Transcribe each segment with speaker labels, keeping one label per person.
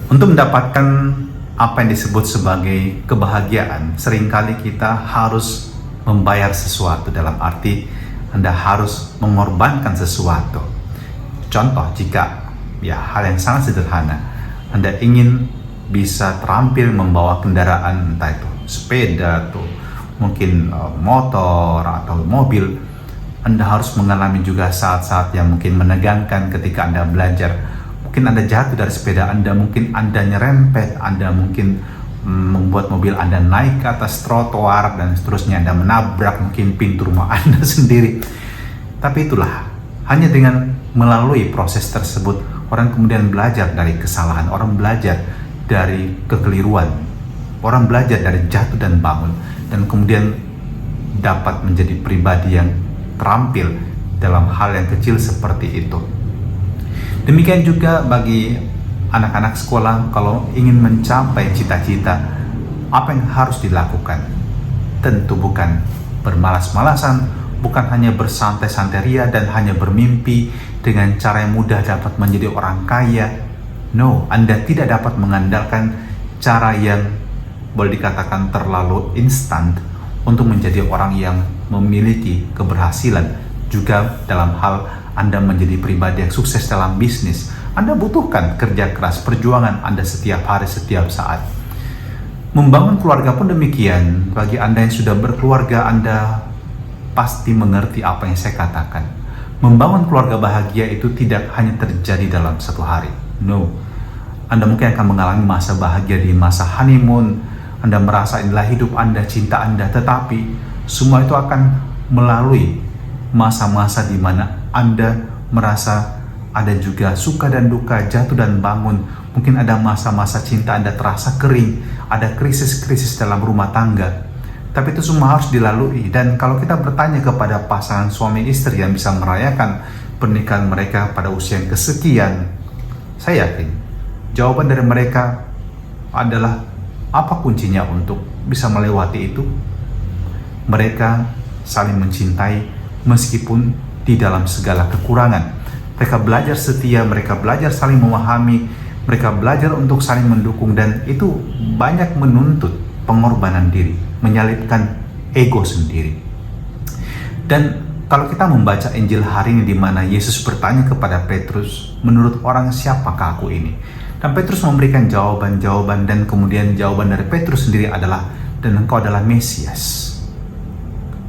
Speaker 1: Untuk mendapatkan apa yang disebut sebagai kebahagiaan, seringkali kita harus membayar sesuatu, dalam arti Anda harus mengorbankan sesuatu. Contoh, jika hal yang sangat sederhana, Anda ingin bisa terampil membawa kendaraan, entah itu sepeda atau mungkin motor atau mobil, Anda harus mengalami juga saat-saat yang mungkin menegangkan ketika Anda belajar. Mungkin Anda jatuh dari sepeda Anda, mungkin Anda nyerempet, Anda mungkin membuat mobil Anda naik ke atas trotoar dan seterusnya, Anda menabrak mungkin pintu rumah Anda sendiri. Tapi itulah, hanya dengan melalui proses tersebut orang kemudian belajar dari kesalahan, orang belajar dari kekeliruan, orang belajar dari jatuh dan bangun, dan kemudian dapat menjadi pribadi yang terampil dalam hal yang kecil seperti itu. Demikian juga bagi anak-anak sekolah, kalau ingin mencapai cita-cita, apa yang harus dilakukan? Tentu bukan bermalas-malasan, bukan hanya bersantai-santai ria dan hanya bermimpi dengan cara yang mudah dapat menjadi orang kaya. No, Anda tidak dapat mengandalkan cara yang boleh dikatakan terlalu instan untuk menjadi orang yang memiliki keberhasilan. Juga dalam hal Anda menjadi pribadi yang sukses dalam bisnis, Anda butuhkan kerja keras, perjuangan Anda setiap hari, setiap saat. Membangun keluarga pun demikian. Bagi Anda yang sudah berkeluarga, Anda pasti mengerti apa yang saya katakan. Membangun keluarga bahagia itu tidak hanya terjadi dalam satu hari. No, Anda mungkin akan mengalami masa bahagia di masa honeymoon. Anda merasa inilah hidup Anda, cinta Anda, tetapi semua itu akan melalui masa-masa di mana Anda merasa ada juga suka dan duka, jatuh dan bangun. Mungkin ada masa-masa cinta Anda terasa kering, ada krisis-krisis dalam rumah tangga. Tapi itu semua harus dilalui. Dan kalau kita bertanya kepada pasangan suami istri yang bisa merayakan pernikahan mereka pada usia yang kesekian, saya yakin jawaban dari mereka adalah, apa kuncinya untuk bisa melewati itu? Mereka saling mencintai meskipun di dalam segala kekurangan. Mereka belajar setia, mereka belajar saling memahami, mereka belajar untuk saling mendukung, dan itu banyak menuntut pengorbanan diri, menyalipkan ego sendiri. Dan kalau kita membaca Injil hari ini di mana Yesus bertanya kepada Petrus, menurut orang siapakah aku ini? Dan Petrus memberikan jawaban-jawaban, dan kemudian jawaban dari Petrus sendiri adalah, dan engkau adalah Mesias.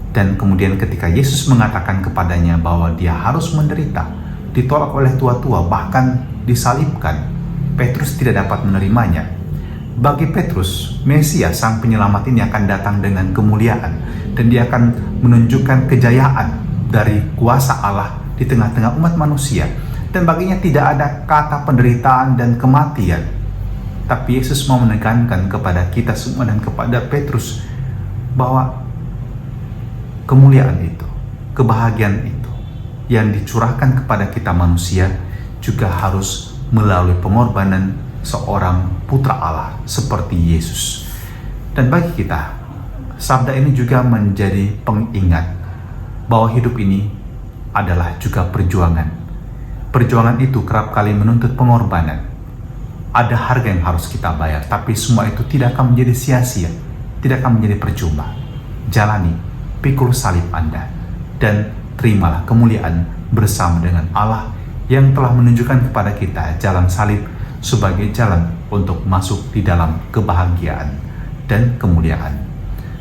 Speaker 1: Dan kemudian ketika Yesus mengatakan kepadanya bahwa dia harus menderita, ditolak oleh tua-tua, bahkan disalibkan, Petrus tidak dapat menerimanya. Bagi Petrus, Mesias, sang penyelamat ini akan datang dengan kemuliaan, dan dia akan menunjukkan kejayaan dari kuasa Allah di tengah-tengah umat manusia. Dan baginya tidak ada kata penderitaan dan kematian. Tapi Yesus mau menekankan kepada kita semua dan kepada Petrus bahwa kemuliaan itu, kebahagiaan itu yang dicurahkan kepada kita manusia juga harus melalui pengorbanan seorang putra Allah seperti Yesus. Dan bagi kita, sabda ini juga menjadi pengingat bahwa hidup ini adalah juga perjuangan. Perjuangan itu kerap kali menuntut pengorbanan. Ada harga yang harus kita bayar, tapi semua itu tidak akan menjadi sia-sia, tidak akan menjadi percuma. Jalani, pikul salib Anda, dan terimalah kemuliaan bersama dengan Allah yang telah menunjukkan kepada kita jalan salib sebagai jalan untuk masuk di dalam kebahagiaan dan kemuliaan.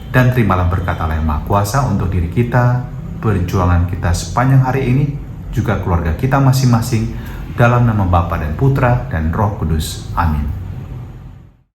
Speaker 1: Dan terimalah berkat Allah yang Maha Kuasa untuk diri kita, perjuangan kita sepanjang hari ini, juga keluarga kita masing-masing, dalam nama Bapa dan Putra dan Roh Kudus. Amin.